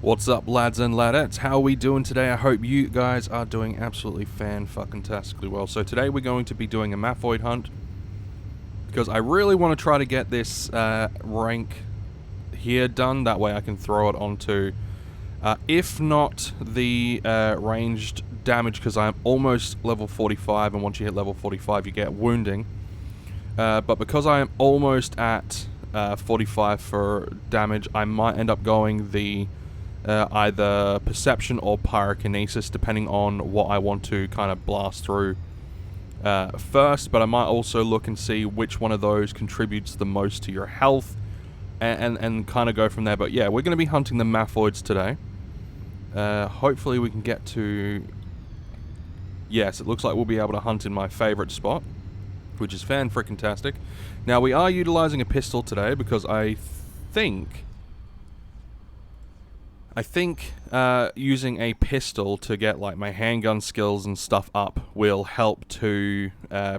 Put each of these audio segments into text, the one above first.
What's up, lads and ladettes? How are we doing today? I hope you guys are doing absolutely fan-fucking-tastically well. So today we're going to be doing a Maphoid hunt, because I really want to try to get this rank here done. That way I can throw it onto, if not the ranged damage, because I'm almost level 45, and once you hit level 45 you get wounding. But because I am almost at 45 for damage, I might end up going the either perception or pyrokinesis, depending on what I want to kind of blast through first. But I might also look and see which one of those contributes the most to your health, and kind of go from there. But yeah, we're going to be hunting the Maphoids today. Hopefully we can get to... Yes, it looks like we'll be able to hunt in my favorite spot, which is fan-frickin-tastic. Now, we are utilizing a pistol today because I think using a pistol to get like my handgun skills and stuff up will help to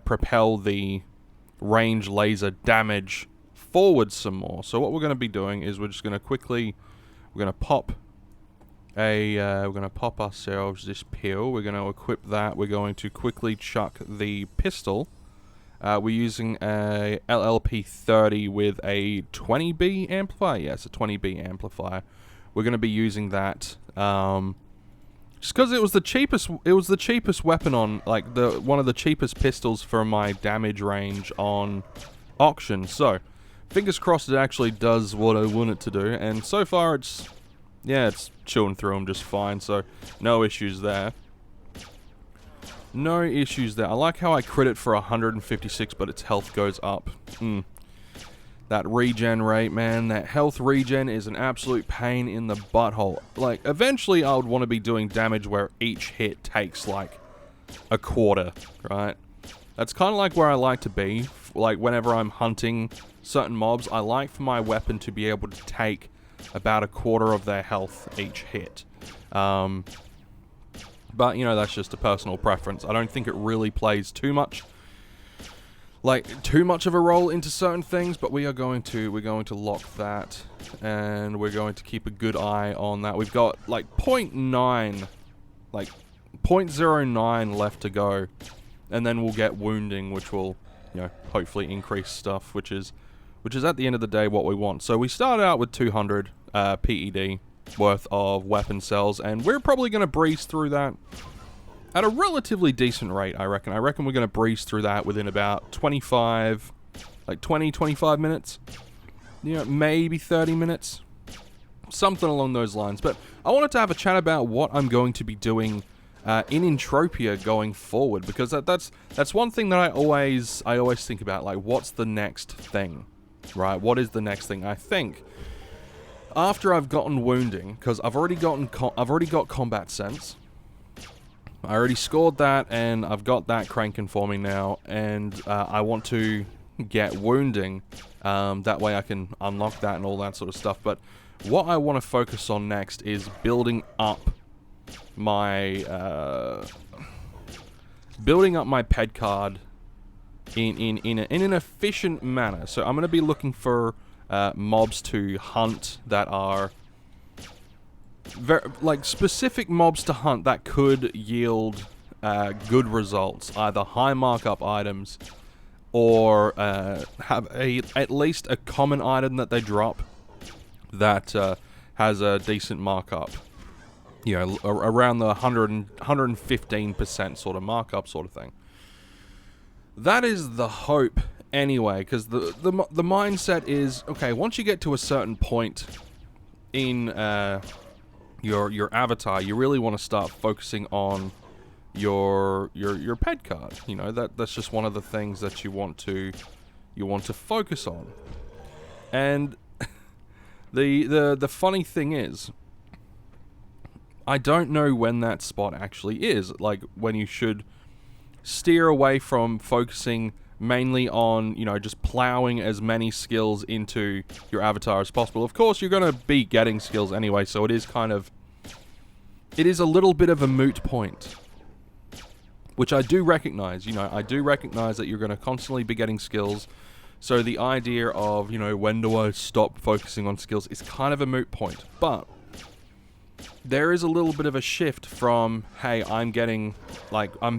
propel the range laser damage forward some more. So what we're going to be doing is we're just going to quickly, we're going to pop ourselves this pill. We're going to equip that. We're going to quickly chuck the pistol. We're using a LLP-30 with a 20B amplifier. Yes, a 20B amplifier. We're going to be using that just because it was the cheapest. It was the cheapest weapon on, like, one of the cheapest pistols for my damage range on auction. So fingers crossed it actually does what I want it to do. And so far it's chewing through them just fine. So no issues there. No issues there. I like how I crit it for 156, but its health goes up. That regen rate, man, that health regen is an absolute pain in the butthole. Like, eventually I would want to be doing damage where each hit takes, like, a quarter, right? That's kind of like where I like to be. Like, whenever I'm hunting certain mobs, I like for my weapon to be able to take about a quarter of their health each hit. But, you know, that's just a personal preference. I don't think it really plays too much of a role into certain things, but we're going to lock that, and we're going to keep a good eye on that. We've got like 0.09 left to go, and then we'll get wounding, which will, you know, hopefully increase stuff, which is at the end of the day what we want. So we started out with 200 PED worth of weapon cells, and we're probably going to breeze through that at a relatively decent rate, I reckon. I reckon we're going to breeze through that within about 25 minutes. You know, maybe 30 minutes. Something along those lines. But I wanted to have a chat about what I'm going to be doing in Entropia going forward, because that's one thing that I always think about, like, what's the next thing, right? What is the next thing? I think after I've gotten wounding, because I've already got combat sense. I already scored that, and I've got that cranking for me now, and I want to get wounding. That way I can unlock that and all that sort of stuff. But what I want to focus on next is building up my ped card in an efficient manner. So I'm going to be looking for mobs to hunt that are specific mobs to hunt that could yield good results, either high markup items or have at least a common item that they drop that has a decent markup. You know, around the 115% sort of markup sort of thing. That is the hope anyway, because the mindset is, okay, once you get to a certain point in your avatar, you really want to start focusing on your ped card. You know, that's just one of the things that you want to focus on. And the funny thing is, I don't know when that spot actually is, like when you should steer away from focusing mainly on, you know, just plowing as many skills into your avatar as possible. Of course, you're going to be getting skills anyway, so it is a little bit of a moot point. Which I do recognize, you know, I do recognize that you're going to constantly be getting skills. So the idea of, you know, when do I stop focusing on skills is kind of a moot point. But there is a little bit of a shift from, hey, I'm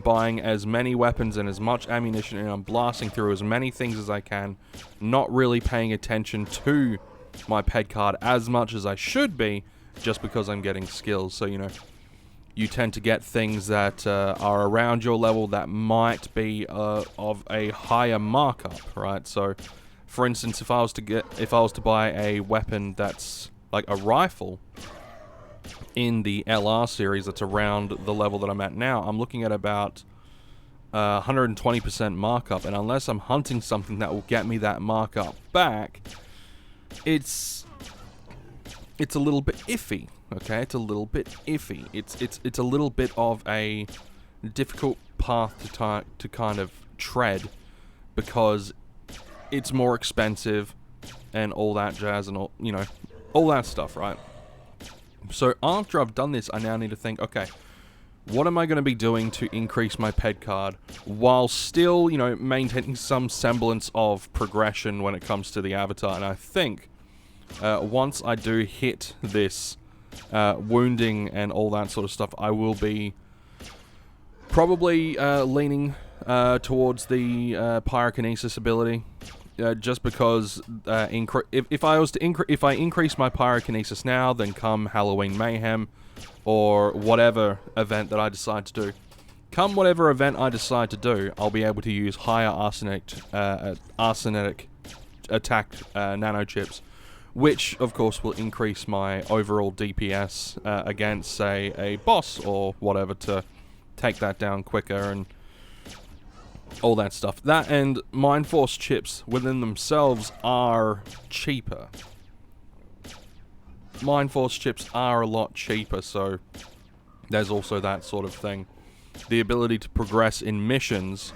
buying as many weapons and as much ammunition and I'm blasting through as many things as I can, not really paying attention to my ped card as much as I should be, just because I'm getting skills. So, you tend to get things that are around your level that might be of a higher markup, right? So, for instance, if I was to buy a weapon that's like a rifle in the LR series that's around the level that I'm at now, I'm looking at about 120% markup, and unless I'm hunting something that will get me that markup back, it's a little bit iffy. Okay, it's a little bit iffy. It's a little bit of a difficult path to kind of tread, because it's more expensive and all that jazz and all that stuff, right? So after I've done this, I now need to think, okay, what am I going to be doing to increase my ped card while still, maintaining some semblance of progression when it comes to the avatar? And I think once I do hit this wounding and all that sort of stuff, I will be probably leaning towards the pyrokinesis ability, just because if I increase my pyrokinesis now, then come Halloween Mayhem or whatever event that I decide to do, I'll be able to use higher arsenic attack nanochips, which of course will increase my overall DPS against, say, a boss or whatever, to take that down quicker and all that stuff. That and Mind Force chips within themselves are cheaper. Mind Force chips are a lot cheaper, so there's also that sort of thing. The ability to progress in missions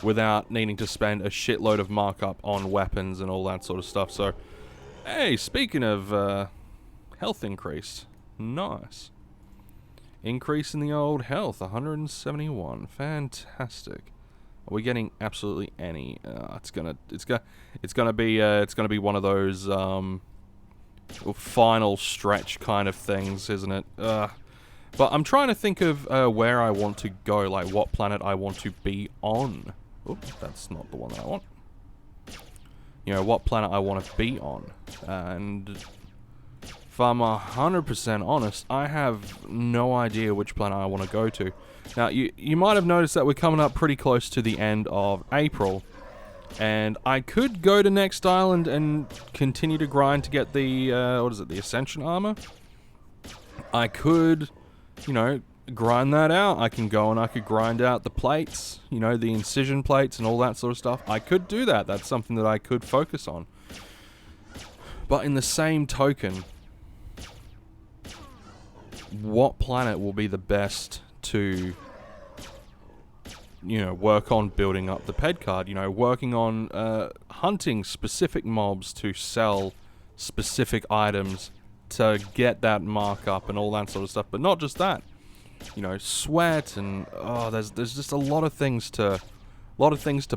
without needing to spend a shitload of markup on weapons and all that sort of stuff. So, hey, speaking of health increase, nice. Increase in the old health, 171, fantastic. Are we getting absolutely any? It's gonna be one of those final stretch kind of things, isn't it? But I'm trying to think of where I want to go, like what planet I want to be on. Oops, that's not the one that I want. What planet I want to be on. And if I'm 100% honest, I have no idea which planet I want to go to. Now, you might have noticed that we're coming up pretty close to the end of April, and I could go to Next Island and continue to grind to get the, the Ascension Armor. I could, grind that out. I can go and I could grind out the plates, the incision plates and all that sort of stuff. I could do that. That's something that I could focus on. But in the same token, what planet will be the best to work on building up the ped card, working on hunting specific mobs to sell specific items to get that markup and all that sort of stuff. But not just that, sweat and there's just a lot of things to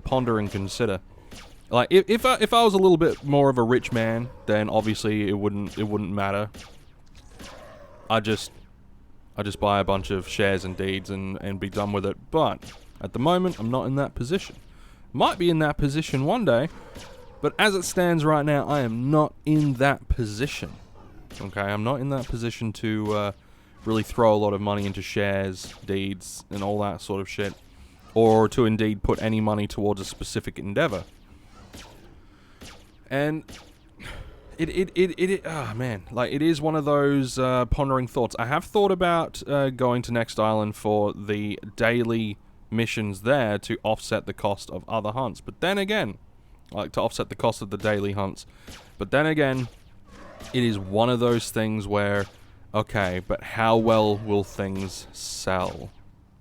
ponder and consider. Like if I was a little bit more of a rich man, then obviously it wouldn't matter. I just buy a bunch of shares and deeds and be done with it. But at the moment, I'm not in that position. Might be in that position one day, but as it stands right now, I am not in that position. Okay, I'm not in that position to really throw a lot of money into shares, deeds, and all that sort of shit, or to indeed put any money towards a specific endeavor. And it is one of those pondering thoughts. I have thought about going to Next Island for the daily missions there to offset the cost of other hunts. But then again, to offset the cost of the daily hunts. But then again, it is one of those things where, okay, but how well will things sell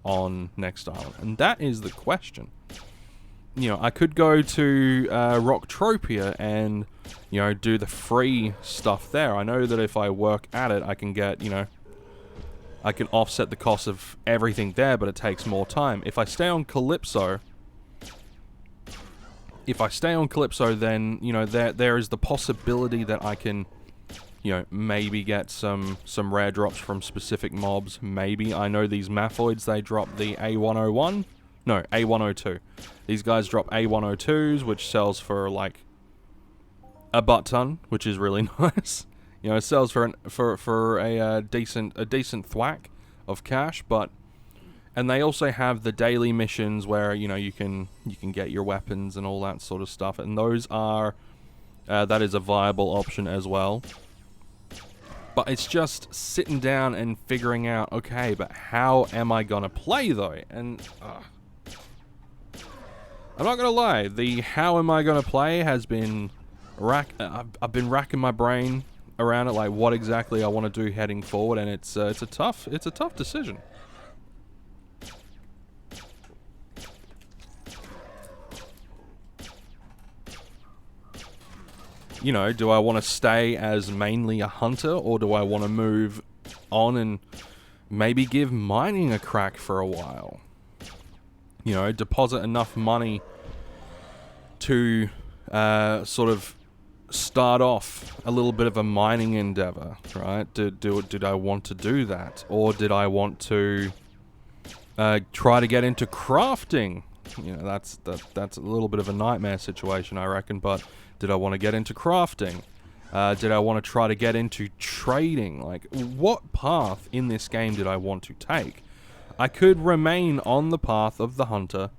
on Next Island? And that is the question. I could go to Entropia and, do the free stuff there. I know that if I work at it, I can get, I can offset the cost of everything there, but it takes more time. If I stay on Calypso, then, there is the possibility that I can you know, maybe get some rare drops from specific mobs. Maybe. I know these Maphoids, they drop the A101. No, A102. These guys drop A102s, which sells for like a butt ton, which is really nice. You know, it sells for a decent thwack of cash, but and they also have the daily missions where, you know, you can get your weapons and all that sort of stuff, and those are that is a viable option as well. But it's just sitting down and figuring out, okay, but how am I gonna play though? And I'm not gonna lie, the how am I gonna play has been I've been racking my brain around it, like what exactly I want to do heading forward, and it's a tough decision. You know, do I want to stay as mainly a hunter, or do I want to move on and maybe give mining a crack for a while? You know, deposit enough money to sort of start off a little bit of a mining endeavor, right? Did I want to do that? Or did I want to try to get into crafting? You know, that's a little bit of a nightmare situation, I reckon, but did I want to get into crafting? Did I want to try to get into trading? Like, what path in this game did I want to take? I could remain on the path of the hunter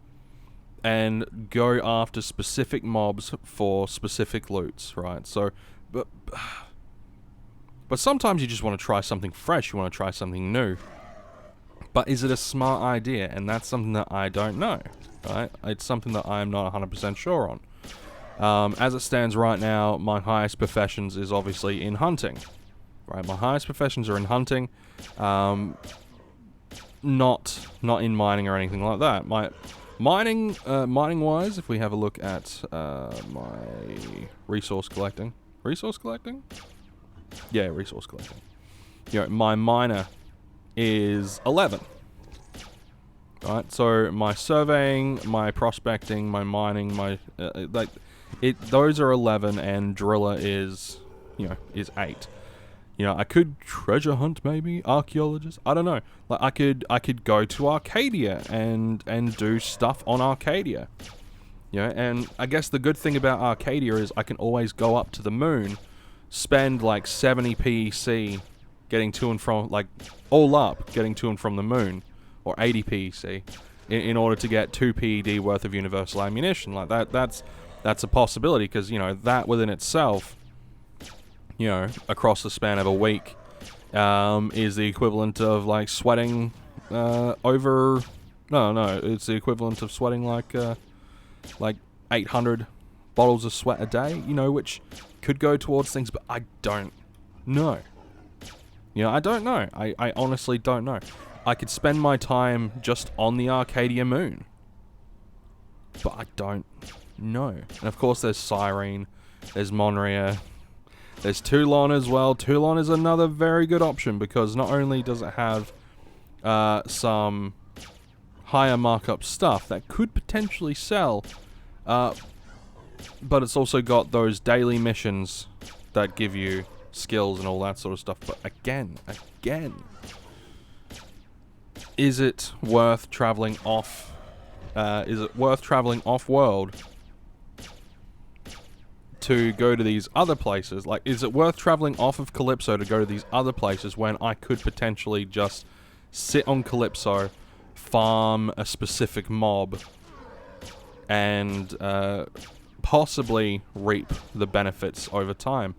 and go after specific mobs for specific loots, right? So, but sometimes you just want to try something fresh, you want to try something new. But is it a smart idea? And that's something that I don't know, right? It's something that I'm not 100% sure on. As it stands right now, my highest professions is obviously in hunting, right? My highest professions are in hunting, not in mining or anything like that. My mining wise, if we have a look at my resource collecting, yeah, resource collecting. You know, my miner is 11. Right, so my surveying, my prospecting, my mining, my those are 11, and driller is 8. You know, I could treasure hunt, maybe archaeologist. I don't know. Like I could go to Arcadia and do stuff on Arcadia. You know, and I guess the good thing about Arcadia is I can always go up to the moon, spend like 70 PEC getting to and from, like all up getting to and from the moon, or 80 PEC in order to get 2 PED worth of universal ammunition. Like that's a possibility, because, you know, that within itself, you know, across the span of a week, is the equivalent of like sweating it's the equivalent of sweating like 800 bottles of sweat a day, you know, which could go towards things, but I don't know. You know, I don't know. I honestly don't know. I could spend my time just on the Arcadia moon, but I don't know. And of course there's Cyrene, there's Monria, there's Toulon as well. Toulon is another very good option, because not only does it have some higher markup stuff that could potentially sell, but it's also got those daily missions that give you skills and all that sort of stuff. But again, is it worth traveling off? Is it worth traveling off-world to go to these other places? Like, is it worth traveling off of Calypso to go to these other places when I could potentially just sit on Calypso, farm a specific mob, and possibly reap the benefits over time?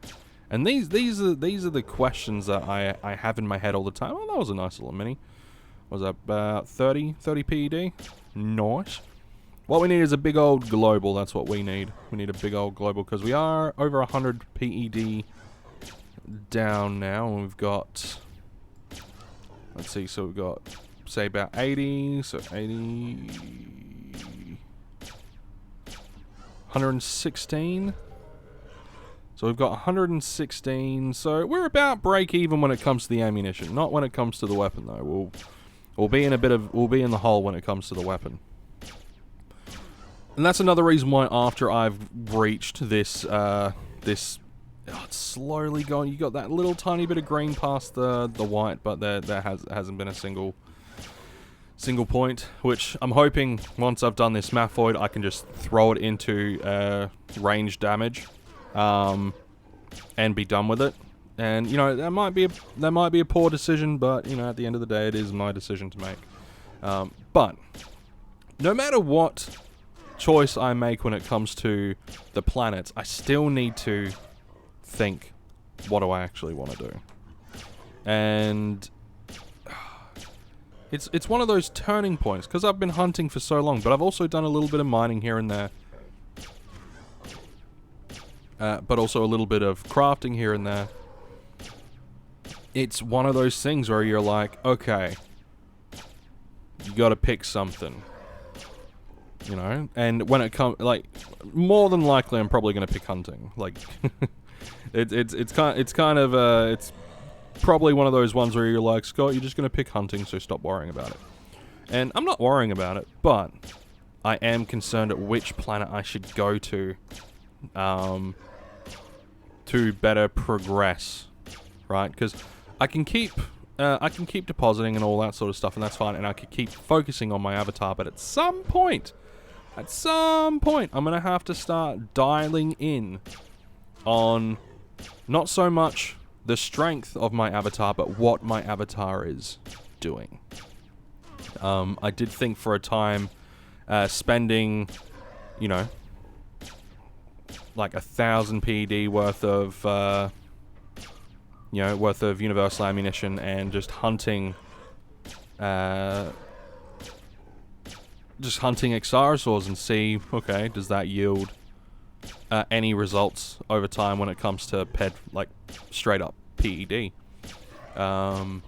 And these are the questions that I have in my head all the time. Oh, that was a nice little mini. Was that about 30 PED? Nice. What we need is a big old global. That's what we need. We need a big old global, because we are over 100 PED down now, and we've got, let's see, so we've got, say, about 80, so 80, 116. So we've got 116, so we're about break even when it comes to the ammunition, not when it comes to the weapon though. We'll be in the hole when it comes to the weapon. And that's another reason why, after I've reached this it's slowly going. You got that little tiny bit of green past the white, but there hasn't been a single point, which I'm hoping once I've done this Maphoid, I can just throw it into range damage, and be done with it. And you know, that might be a poor decision, but you know, at the end of the day, it is my decision to make. But no matter what choice I make when it comes to the planets, I still need to think, what do I actually want to do? And it's one of those turning points, because I've been hunting for so long, but I've also done a little bit of mining here and there. But also a little bit of crafting here and there. It's one of those things where you're like, okay, you gotta pick something. You know? And when it comes, like, more than likely I'm probably gonna pick hunting. Like, it's probably one of those ones where you're like, Scott, you're just going to pick hunting, so stop worrying about it. And I'm not worrying about it, but I am concerned at which planet I should go to better progress, right? Because I can keep depositing and all that sort of stuff, and that's fine, and I can keep focusing on my avatar, but at some point, I'm going to have to start dialing in on not so much the strength of my avatar, but what my avatar is doing. I did think for a time, spending, you know, like 1,000 PED worth of, universal ammunition and just hunting Exarosaurs and see, okay, does that yield any results over time when it comes to straight up PED. But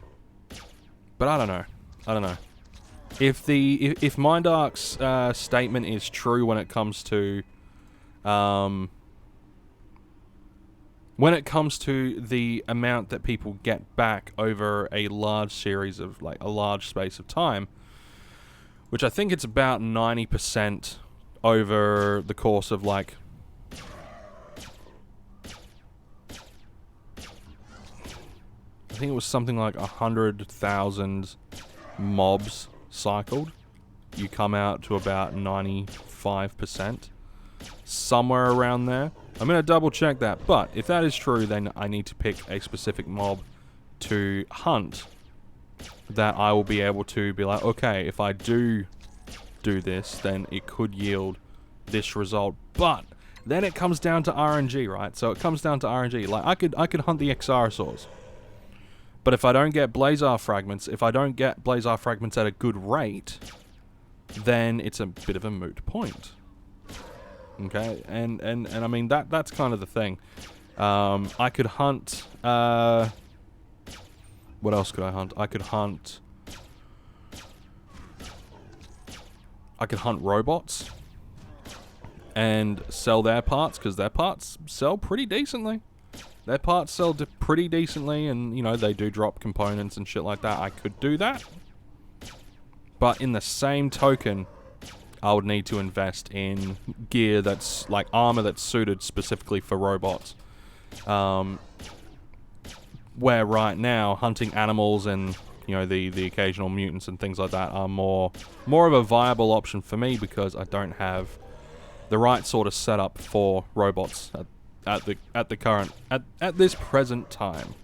I don't know. If Mindark's statement is true when it comes to the amount that people get back over a large series of, like, a large space of time, which I think it's about 90% over the course of, like, I think it was something like 100,000 mobs cycled. You come out to about 95%. Somewhere around there. I'm going to double check that, but if that is true, then I need to pick a specific mob to hunt that I will be able to be like, okay, if I do this, then it could yield this result. But then it comes down to RNG, right? So it comes down to RNG. Like, I could hunt the Exarosaurs. But if I don't get Blazar fragments, at a good rate, then it's a bit of a moot point. Okay, and I mean that's kind of the thing. I could hunt. What else could I hunt? I could hunt robots and sell their parts, because their parts sell pretty decently. Pretty decently, and, you know, they do drop components and shit like that. I could do that. But in the same token, I would need to invest in gear that's, like, armor that's suited specifically for robots. Where right now, hunting animals and, you know, the occasional mutants and things like that are more of a viable option for me, because I don't have the right sort of setup for robots at this present time.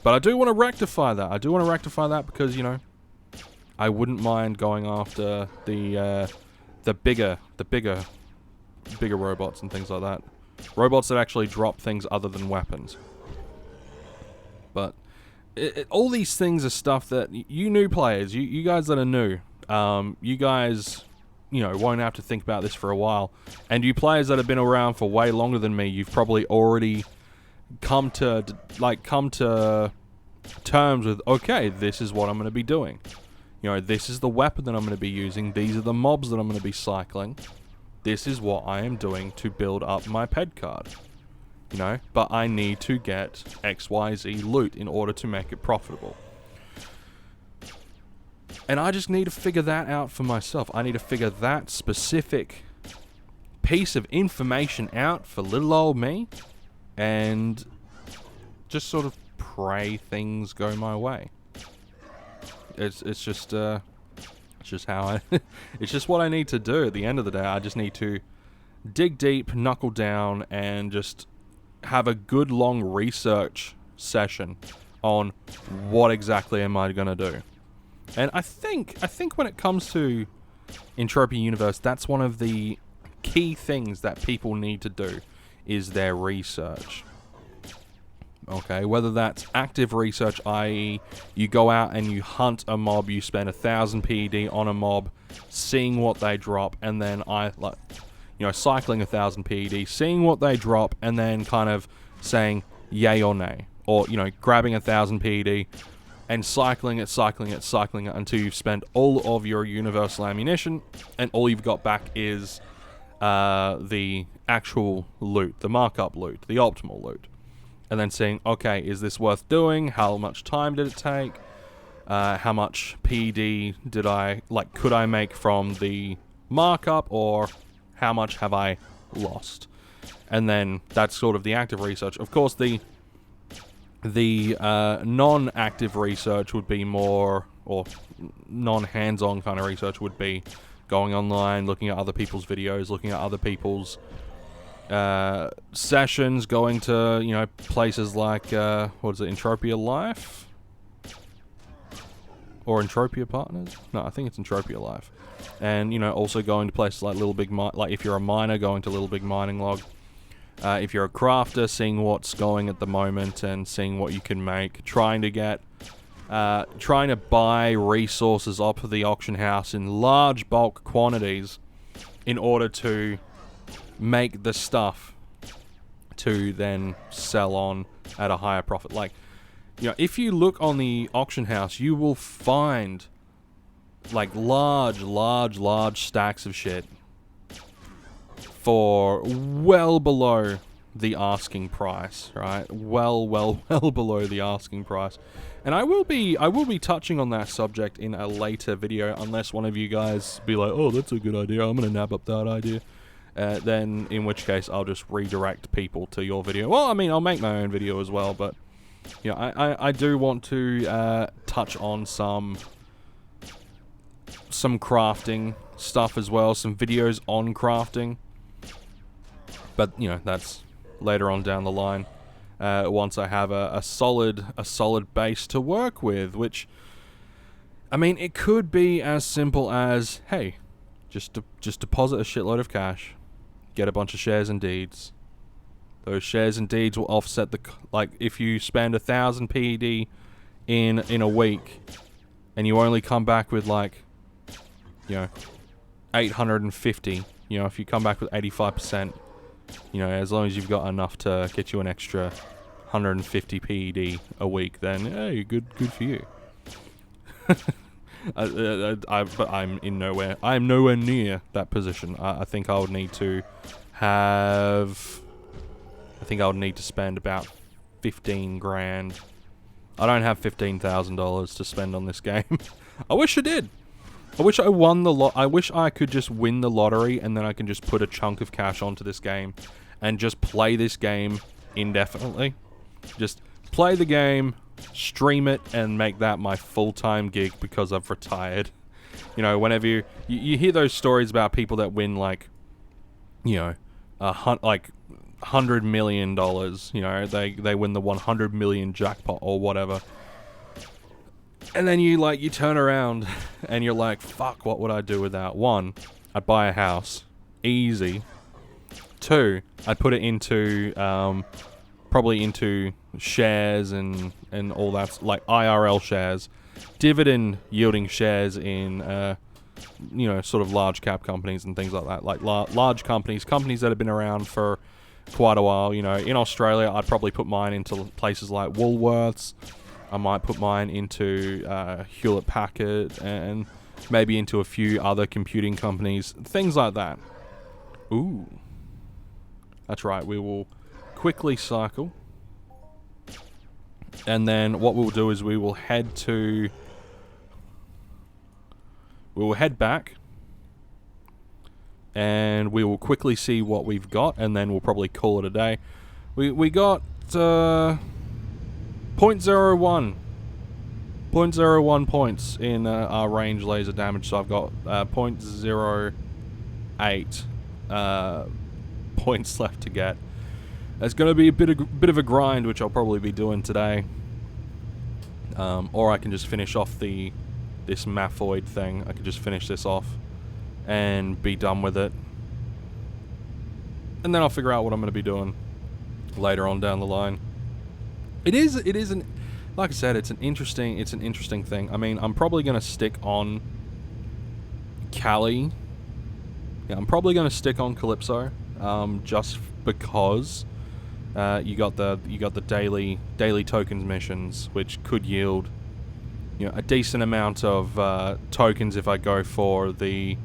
But I do want to rectify that. Because, you know, I wouldn't mind going after the bigger robots and things like that. Robots that actually drop things other than weapons. But all these things are stuff that you new players, you guys that are new, you guys, you know, won't have to think about this for a while. And you players that have been around for way longer than me, you've probably already come to terms with, okay, this is what I'm going to be doing. You know, this is the weapon that I'm going to be using. These are the mobs that I'm going to be cycling. This is what I am doing to build up my ped card. You know, but I need to get XYZ loot in order to make it profitable. And I just need to figure that out for myself. I need to figure that specific piece of information out for little old me. and just sort of pray things go my way. It's just how I it's just what I need to do. At the end of the day, I just need to dig deep, knuckle down, and just have a good long research session on what exactly am I gonna do. And I think when it comes to Entropia Universe, that's one of the key things that people need to do is their research. Okay, whether that's active research, i.e. you go out and you hunt a mob, you spend 1,000 PED on a mob, seeing what they drop, and then cycling 1,000 PED, seeing what they drop, and then kind of saying yay or nay. Or, grabbing 1,000 PED and cycling it until you've spent all of your universal ammunition, and all you've got back is the actual loot, the markup loot, the optimal loot. And then saying, okay, is this worth doing? How much time did it take? How much PED could I make from the markup, or how much have I lost? And then that's sort of the active research. Of course, the non-active research would be more, or non-hands-on kind of research would be going online, looking at other people's videos, looking at other people's sessions, going to, places like, Entropia Life? Or Entropia Partners? No, I think it's Entropia Life. And, also going to places like Little Big like if you're a miner, going to Little Big Mining Log. If you're a crafter, seeing what's going at the moment and seeing what you can make. Trying to buy resources off of the auction house in large bulk quantities in order to make the stuff to then sell on at a higher profit. If you look on the auction house, you will find large stacks of shit for well below the asking price, right? Well below the asking price. And I will be touching on that subject in a later video, unless one of you guys be like, oh, that's a good idea, I'm gonna nab up that idea. Then in which case I'll just redirect people to your video. Well, I'll make my own video as well, but I do want to touch on some crafting stuff as well, some videos on crafting. But that's later on down the line. Once I have a solid base to work with, which it could be as simple as, hey, just deposit a shitload of cash, get a bunch of shares and deeds. Those shares and deeds will offset if you spend 1,000 PED in a week, and you only come back with 850. If you come back with 85%, as long as you've got enough to get you an extra 150 PED a week, then hey, good for you. But I'm nowhere near that position. I think I would need to spend about 15 grand. I don't have $15,000 to spend on this game. I wish I did. I wish I won I wish I could just win the lottery, and then I can just put a chunk of cash onto this game and just play this game indefinitely. Just play the game, stream it, and make that my full-time gig because I've retired. Whenever you hear those stories about people that win $100 million, they win the 100 million jackpot or whatever. And then you turn around and you're like, fuck, what would I do with that? 1, I'd buy a house. Easy. 2, I'd put it into, probably into shares and all that, IRL shares. Dividend yielding shares in, sort of large cap companies and things like that. Large companies that have been around for quite a while. In Australia, I'd probably put mine into places like Woolworths. I might put mine into Hewlett Packard and maybe into a few other computing companies, things like that. Ooh. That's right, we will quickly cycle. And then what we'll do is we will head back. And we will quickly see what we've got, and then we'll probably call it a day. We got 0.01 points in our range laser damage, so I've got 0.08 points left to get. It's going to be a bit of a grind, which I'll probably be doing today. Or I can just finish off this Maphoid thing. I can just finish this off and be done with it. And then I'll figure out what I'm going to be doing later on down the line. It isn't, like I said, it's an interesting thing. I mean, I'm probably going to stick on Cali. Yeah, I'm probably going to stick on Calypso, just because you got the daily tokens missions, which could yield, you know, a decent amount of tokens if I go for the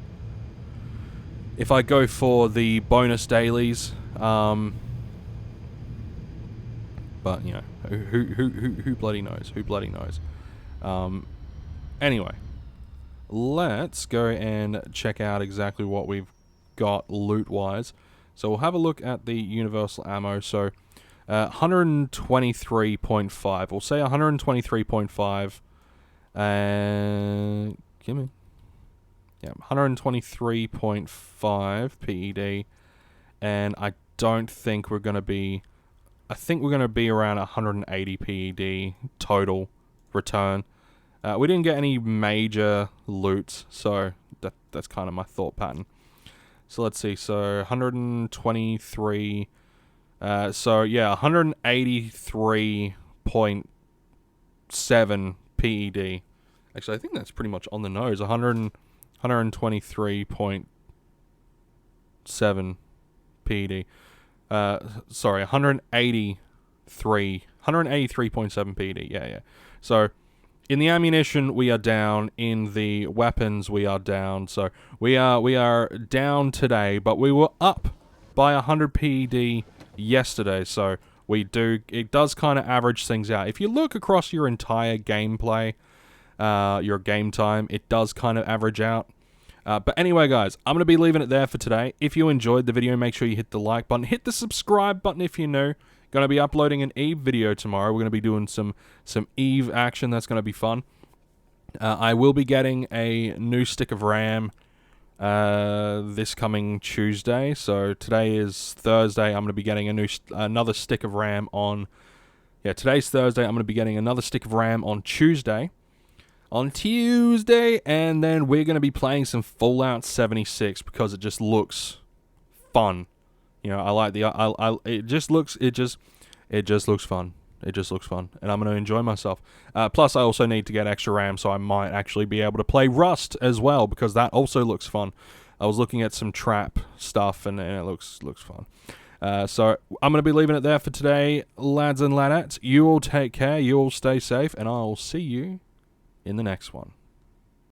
bonus dailies. But you know, who bloody knows? Who bloody knows? Anyway, let's go and check out exactly what we've got loot-wise. So we'll have a look at the universal ammo. So 123.5. We'll say 123.5. And give me. Yeah, 123.5 PED. And I don't think we're going to be... I think we're going to be around 180 PED total return. We didn't get any major loot, so that's kind of my thought pattern. So let's see, so 123, so yeah, 183.7 PED. Actually, I think that's pretty much on the nose, 123.7 PED. Sorry, 183.7 PED, yeah. So, in the ammunition, we are down. In the weapons, we are down. So we are down today, but we were up by 100 PED yesterday. So it does kind of average things out. If you look across your entire gameplay, your game time, it does kind of average out. But anyway, guys, I'm going to be leaving it there for today. If you enjoyed the video, make sure you hit the like button. Hit the subscribe button if you're new. Going to be uploading an EVE video tomorrow. We're going to be doing some EVE action. That's going to be fun. I will be getting a new stick of RAM this coming Tuesday. So today is Thursday. I'm going to be getting another stick of RAM on... Yeah, today's Thursday. I'm going to be getting another stick of RAM on Tuesday. And then we're going to be playing some Fallout 76 because it just looks fun. You know, I like it just looks fun. It just looks fun, and I'm going to enjoy myself. Plus, I also need to get extra RAM, so I might actually be able to play Rust as well, because that also looks fun. I was looking at some trap stuff, and it looks fun. So I'm going to be leaving it there for today, lads and ladettes. You all take care, you all stay safe, and I'll see you in the next one.